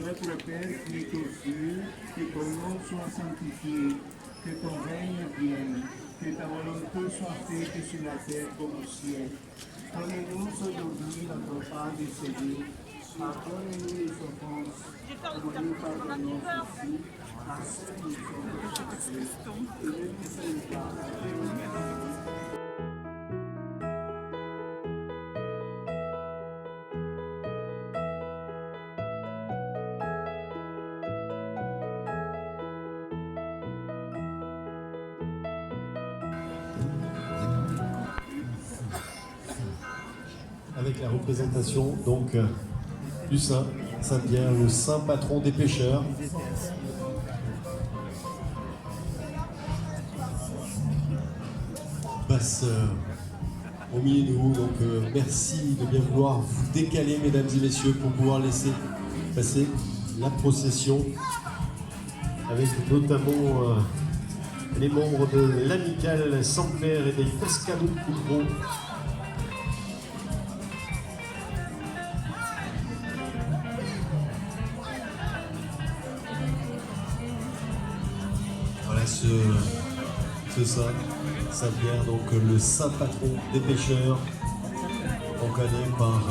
Notre Père qui est aux cieux, que ton nom soit sanctifié, que ton règne vienne, que ta volonté soit faite sur la terre comme au ciel. Donne-nous aujourd'hui notre pain de ce jour. Pardonne-nous les offenses, comme nous pardonnons aussi à ceux qui nous ont offensés. Et ne nous fais pas la avec la représentation donc du Saint Saint-Pierre, le saint patron des pêcheurs. Passe au milieu de vous, donc merci de bien vouloir vous décaler, mesdames et messieurs, pour pouvoir laisser passer la procession avec notamment les membres de l'amicale Saint-Père et des Pescadores Culpro. Voilà ce Saint-Pierre, donc le saint patron des pêcheurs, encadré par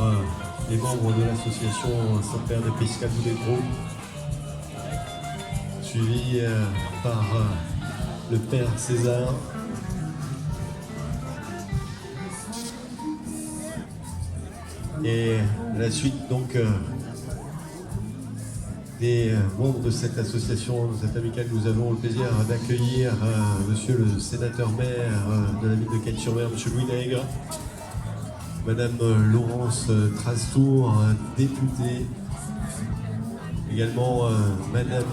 les membres de l'association Saint-Père des Pescadores Culpro, suivi par le Père César. Et la suite donc des membres de cette association, de cette amicale, nous avons le plaisir d'accueillir monsieur le sénateur-maire de la ville de Cagnes-sur-Mer, monsieur Louis Nègre, madame Laurence Trastour, députée, également madame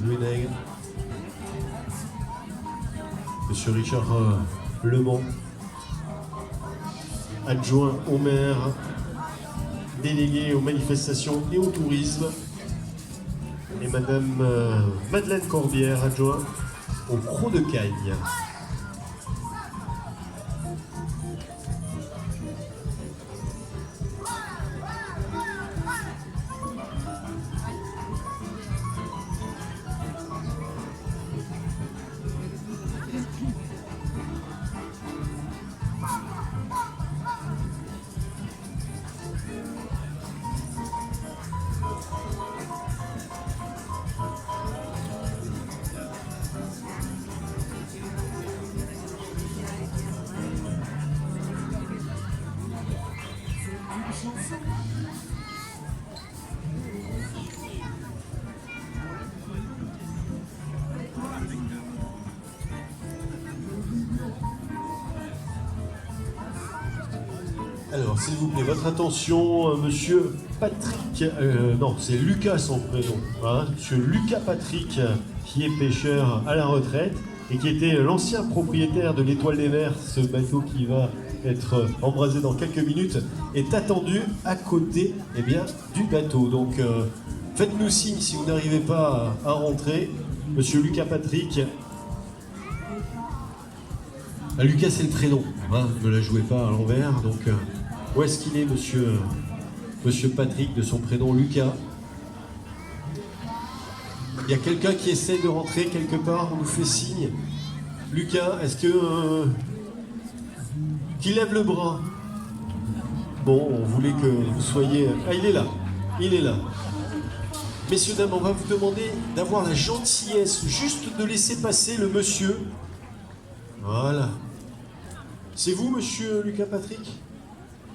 Louis Nègre, monsieur Richard Lemont, adjoint au maire, délégué aux manifestations et au tourisme, et madame Madeleine Corbière, adjointe au Croc de Cagnes. Alors, s'il vous plaît, votre attention, monsieur Patrick, non, c'est Lucas son prénom, hein, monsieur Lucas Patrick, qui est pêcheur à la retraite et qui était l'ancien propriétaire de l'Étoile des Mers, ce bateau qui va être embrasé dans quelques minutes, est attendu à côté du bateau. Donc, faites-nous signe si vous n'arrivez pas à rentrer, monsieur Lucas Patrick. Ah, Lucas, c'est le prénom, hein, ne la jouez pas à l'envers, donc... où est-ce qu'il est, monsieur Patrick, de son prénom Lucas? Il y a quelqu'un qui essaie de rentrer quelque part, on nous fait signe. Lucas, est-ce que... qu'il lève le bras? Bon, on voulait que vous soyez... Ah, il est là, il est là. Messieurs, dames, on va vous demander d'avoir la gentillesse juste de laisser passer le monsieur. Voilà. C'est vous, monsieur Lucas Patrick?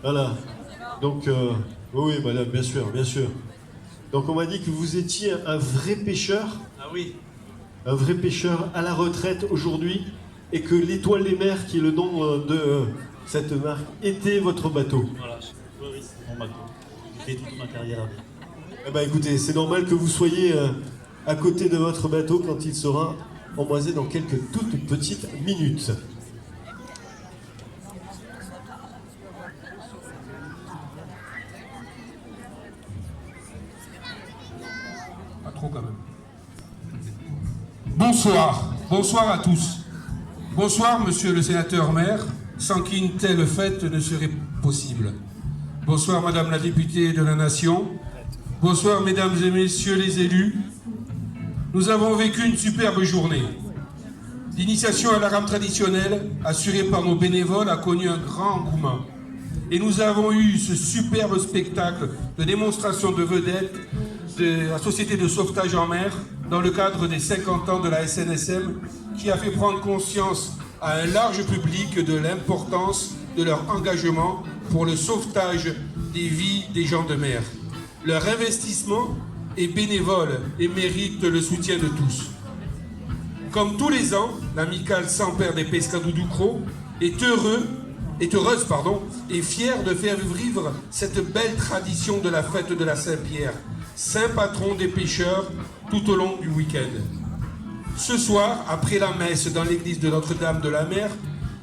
Voilà, donc, oui, madame, bien sûr, bien sûr. Donc, on m'a dit que vous étiez un vrai pêcheur. Ah oui. Un vrai pêcheur à la retraite aujourd'hui, et que l'Étoile des Mers, qui est le nom de cette marque, était votre bateau. Voilà, oui, c'est mon bateau. J'ai fait toute ma carrière avec. Eh ben, écoutez, c'est normal que vous soyez à côté de votre bateau quand il sera embrasé dans quelques toutes petites minutes. Quand même. Bonsoir, bonsoir à tous. Bonsoir, monsieur le sénateur-maire, sans qui une telle fête ne serait possible. Bonsoir, madame la députée de la Nation. bonsoir mesdames et messieurs les élus. Nous avons vécu une superbe journée. L'initiation à la rame traditionnelle, assurée par nos bénévoles, a connu un grand engouement. Et nous avons eu ce superbe spectacle de démonstration de vedettes de la Société de sauvetage en mer dans le cadre des 50 ans de la SNSM, qui a fait prendre conscience à un large public de l'importance de leur engagement pour le sauvetage des vies des gens de mer. Leur investissement est bénévole et mérite le soutien de tous. Comme tous les ans, l'amicale Sans Père des Pescadores du Cros est heureuse et fière de faire vivre cette belle tradition de la fête de la Saint-Pierre, saint patron des pêcheurs, tout au long du week-end. Ce soir, après la messe dans l'église de Notre-Dame de la Mer,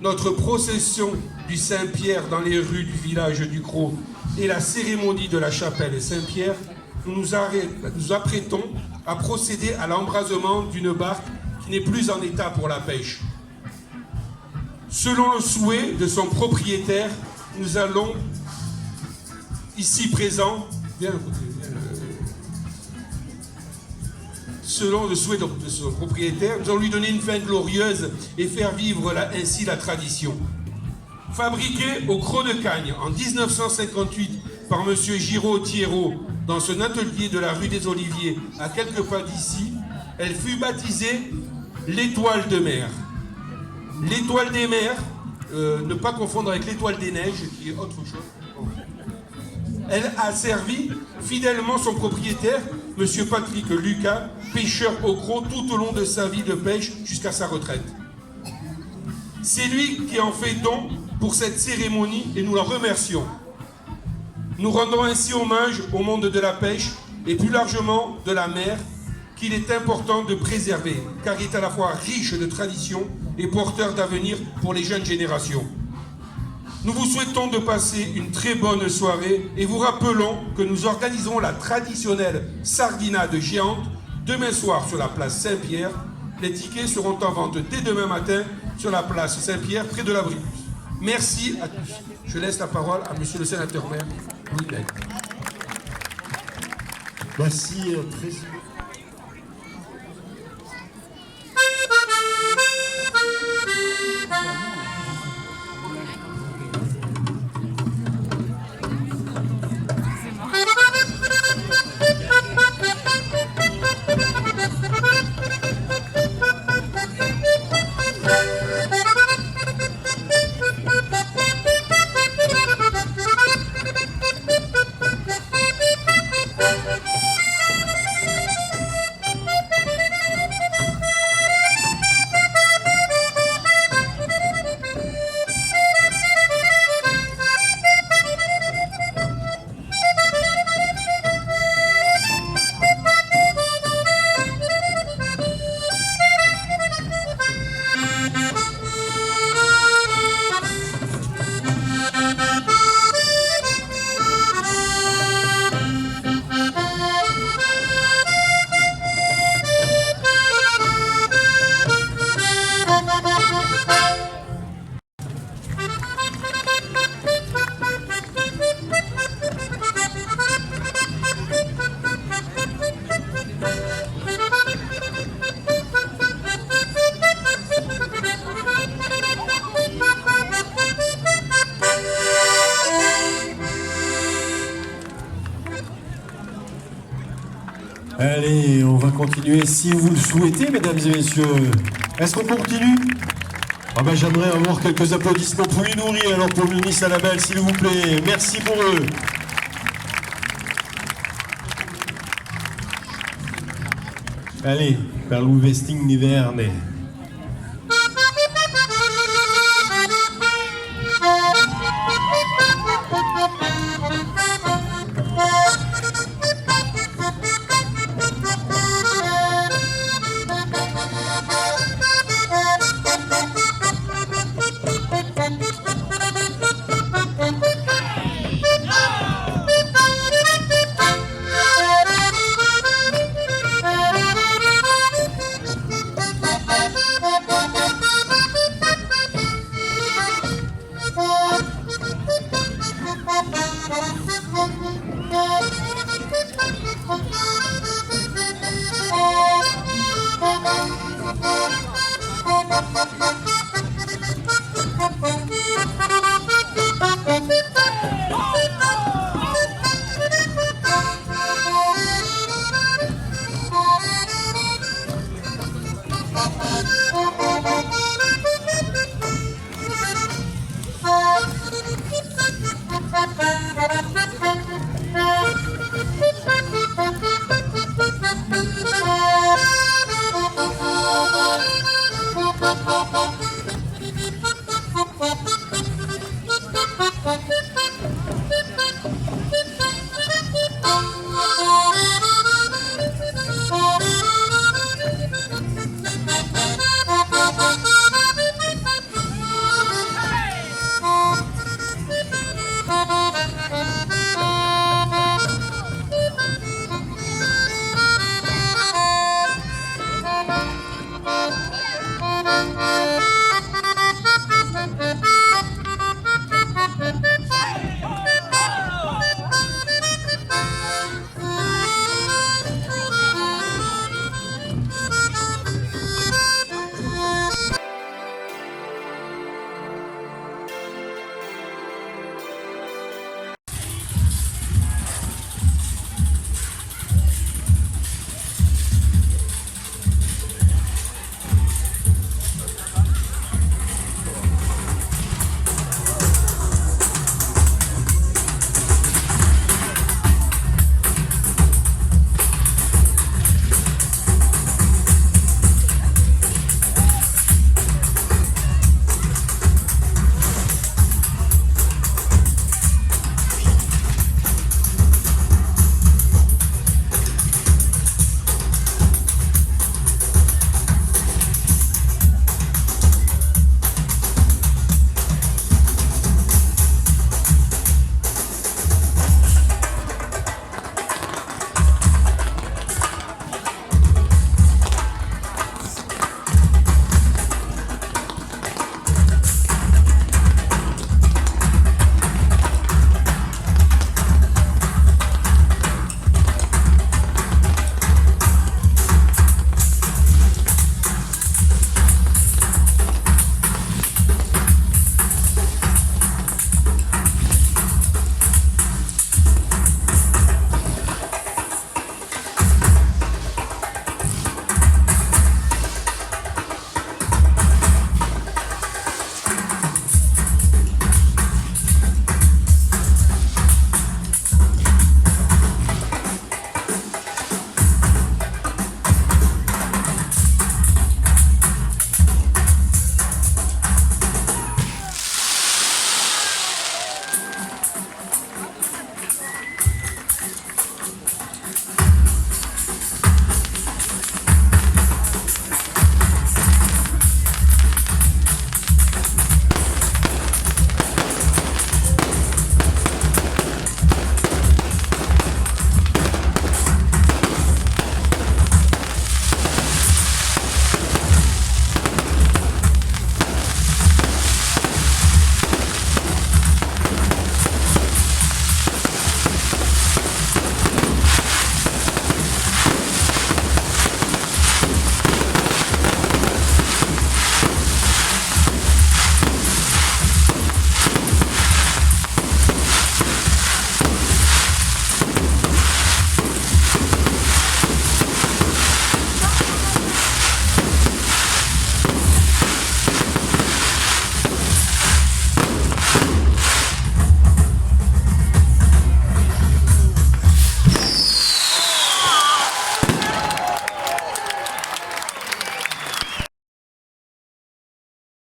notre procession du Saint-Pierre dans les rues du village du Cros et la cérémonie de la chapelle Saint-Pierre, nous nous apprêtons à procéder à l'embrasement d'une barque qui n'est plus en état pour la pêche. Selon le souhait de son propriétaire, nous allons, ici présents, selon le souhait de son propriétaire, nous allons lui donner une fin glorieuse et faire vivre ainsi la tradition. Fabriquée au Cros de Cagnes en 1958 par M. Giraud Thierot dans son atelier de la rue des Oliviers, à quelques pas d'ici, elle fut baptisée l'Étoile de mer. L'Étoile des mers, ne pas confondre avec l'Étoile des neiges, qui est autre chose. Elle a servi fidèlement son propriétaire, M. Patrick Lucas, pêcheur au Cros tout au long de sa vie de pêche jusqu'à sa retraite. C'est lui qui en fait don pour cette cérémonie et nous l'en remercions. Nous rendons ainsi hommage au monde de la pêche et plus largement de la mer, qu'il est important de préserver, car il est à la fois riche de traditions et porteur d'avenir pour les jeunes générations. Nous vous souhaitons de passer une très bonne soirée et vous rappelons que nous organisons la traditionnelle sardinade géante demain soir sur la place Saint-Pierre. Les tickets seront en vente dès demain matin sur la place Saint-Pierre, près de l'Abribus. Merci à tous. Je laisse la parole à monsieur le sénateur maire Louis Bel. Merci, président. Allez, on va continuer si vous le souhaitez, mesdames et messieurs. Est-ce qu'on continue? Ah ben, j'aimerais avoir quelques applaudissements pour Inouri, alors pour le ministre Alabel, s'il vous plaît. Merci pour eux. Allez, per l'Uvesting Niverne.